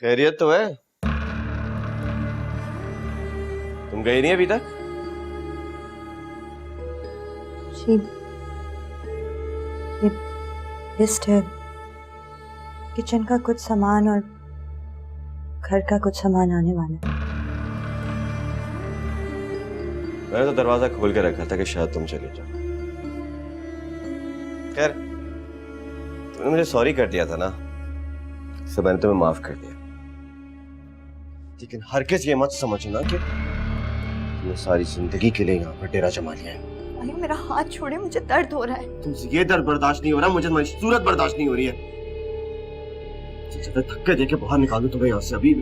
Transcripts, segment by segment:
खैरियत तो है। तुम गई नहीं अभी तक? जी, ये लिस्ट है, किचन का कुछ सामान और घर का कुछ सामान आने वाला है। मैंने तो दरवाजा खोल के रखा था कि शायद तुम चले जाओ। खैर, तुमने मुझे सॉरी कर दिया था ना, इससे मैंने तुम्हें माफ कर दिया। लेकिन हरगिज़ ये मत समझना कि तुमने सारी जिंदगी के लिए यहाँ पर डेरा जमा लिया है। अरे मेरा हाथ छोड़े, मुझे दर्द हो रहा है। तुमसे ये दर्द बर्दाश्त नहीं हो रहा, मुझे तुम्हारी सूरत बर्दाश्त नहीं हो रही है। धक्के देके बाहर निकाल दूं तुम्हें यहाँ से अभी।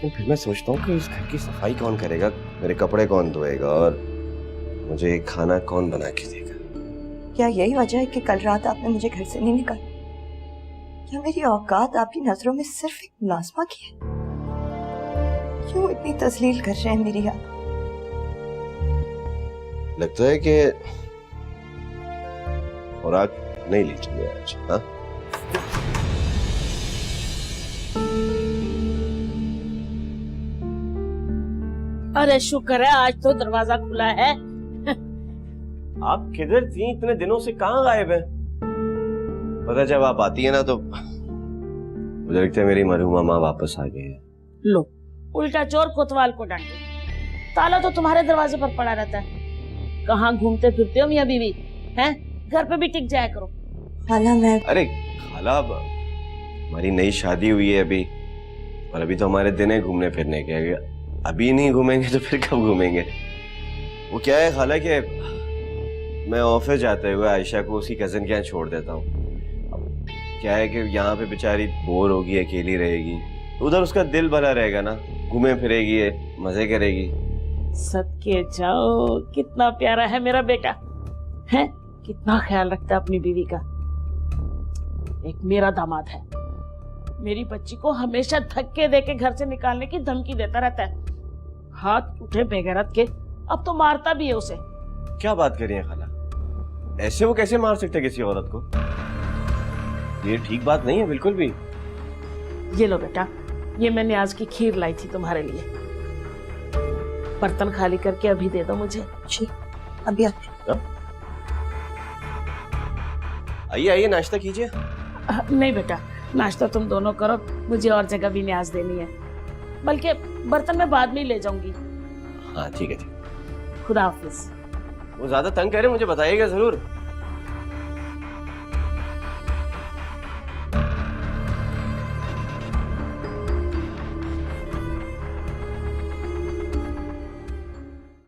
तो फिर मैं सोचता हूँ कि इस घर की सफाई कौन करेगा, मेरे कपड़े कौन धोएगा और मुझे खाना कौन बना के देगा। क्या यही वजह है कि कल रात आपने मुझे घर से नहीं निकाला? क्या मेरी औकात आपकी नजरों में सिर्फ एक मुलाजमा की है? क्यों इतनी तस्लील कर रहे हैं मेरी आप? लगता है कि खुराक नहीं ली चाहिए आज। हाँ, अरे शुक्र है आज तो दरवाजा खुला है। आप किधर थी इतने दिनों से, कहाँ गायब हैं? पता जब आप आती है ना तो मुझे लगता है मेरी मरहुमा माँ वापस आ गई है। लो, उल्टा चोर कोतवाल को डांटे। ताला तो तुम्हारे दरवाजे पर पड़ा रहता है। कहाँ घूमते फिरते हो मियां बीवी हैं? घर पे भी टिक जाया करो। खाला मैं अरे खाला, हमारी नई शादी हुई है अभी, और अभी तो हमारे दिन है घूमने फिरने के। अभी नहीं घूमेंगे तो फिर कब घूमेंगे? वो क्या है खाला कि मैं ऑफिस जाते हुए आयशा को उसकी कजिन के यहाँ छोड़ देता हूँ। अब क्या है कि यहाँ पे बेचारी बोर होगी, अकेली रहेगी, तो उधर उसका दिल भरा रहेगा ना, घूमे फिरेगी, मजे करेगी। सदके जाओ, कितना प्यारा है मेरा बेटा, है कितना ख्याल रखता है अपनी बीवी का। एक मेरा दामाद है, मेरी बच्ची को हमेशा धक्के देके घर से निकालने की धमकी देता रहता है। हाथ उठे बेगैरत के, अब तो मारता भी है उसे। क्या बात कर रही है खाला? ऐसे वो कैसे मार सकते किसी औरत को? ये ठीक बात नहीं है बिल्कुल भी। ये लो बेटा, ये मैंने आज की खीर लाई थी तुम्हारे लिए। बर्तन खाली करके अभी दे दो मुझे। जी अभी आते। आइए आइए, नाश्ता कीजिए। नहीं बेटा, नाश्ता तुम दोनों करो, मुझे और जगह भी न्याज देनी है। बल्कि बर्तन मैं बाद में ही ले जाऊंगी। हाँ ठीक है, ठीक। खुदा हाफिज। वो ज्यादा तंग करे मुझे बताइएगा जरूर।